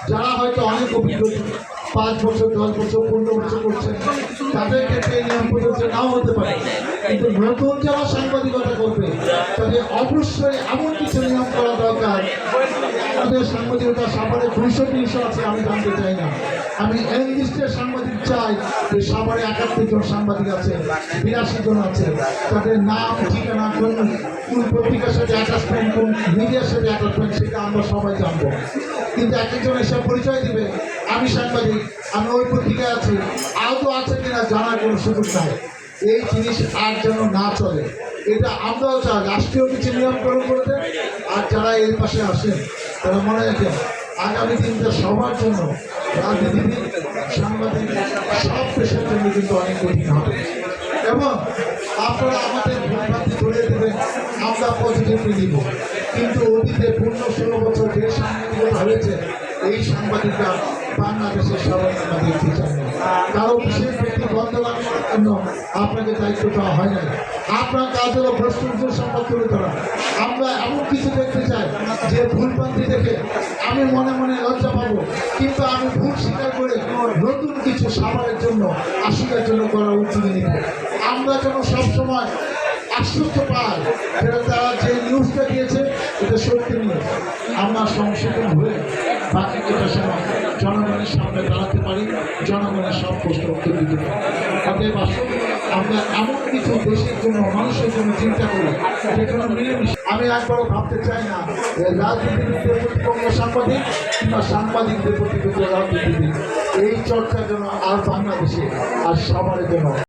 যারা হয়তো অনেক অভিজ্ঞতা 5 বছর 10 বছর 15 বছর করছেন, তাদের ক্ষেত্রে নিয়ম প্রযোজ্য নাও হতে পারে, কিন্তু নতুন যারা সাংবাদিকতা করবে তাদের অবশ্যই এমন কিছু নিয়ম করা দরকার। আমাদের সাংবাদিকতা সাভারে 200-300 আছে, আমি জানতে চাই না। আমি এনলিস্টের সাংবাদিক চাই যে সাভারে 71 জন সাংবাদিক আছে, 82 জন আছে, তাদের নাম ঠিকানা কোন পত্রিকার সাথে অ্যাটাচমেন্ট, কোন মিডিয়ার সাথে অ্যাটাচমেন্ট, সেটা আমরা সবাই জানবো। কিন্তু একজন এসে পরিচয় দিবে আমি সাংবাদিক, আমি ওই পত্রিকায় আছি, আদৌ আছে কিনা জানার কোনো সুযোগ নাই। এই জিনিস আর যেন না চলে, এটা আমরাও চাই রাষ্ট্রীয় কিছু নিয়মকরণ করতে। আর যারা এর পাশে আসেন তারা মনে রাখেন আগামী দিনটা সবার জন্য, রাজনীতিবিদ, সাংবাদিক, সব পেশার জন্য কিন্তু অনেক কঠিন হবে। এবং আপনারা আমাদের ভুলভ্রান্তি ধরে দেবেন, আমরা পজিটিভলি নিব, কিন্তু অতীতে 15-16 বছর যে সাংবাদিকতা হয়েছে, এই সাংবাদিকরা বাংলাদেশের সবাই আমাদের বিচার নেই। কারো বিশেষ ব্যক্তি বন্ধবানের জন্য আপনাকে দায়িত্ব দেওয়া হয় না। আপনার কাজ হলো ভ্রষ্টাচার সংবাদ তুলে ধরা। আমরা এমন কিছু দেখতে চাই যে ভুলভ্রান্তি দেখে আমি মনে মনে লজ্জা পাবো, কিন্তু আমি ভুল স্বীকার করে নতুন কিছু সাভারের জন্য, আশিকার জন্য করার উদ্যোগ নিব। আমরা যেন সবসময় আশ্বস্ত পাই যেটা তারা যে নিউজটা দিয়েছে এটা সত্যি নিয়ে আমরা সংশোধন হয়ে বাকি যেটা সময় জনগণের সামনে দাঁড়াতে পারি, জনগণের সব প্রশ্ন উত্তর দিতে পারি। অতএব আসুন আমরা এমন কিছু দেশের জন্য, মানুষের জন্য চিন্তা করি যেগুলো মিলেমিশে। আমি একবারও ভাবতে চাই না রাজনীতিবিদদের প্রতিপক্ষ সাংবাদিক কিংবা সাংবাদিকদের প্রতিপক্ষ রাজনীতিবিদ। এই চর্চা যেন আর বাংলাদেশে আর সবার জন্য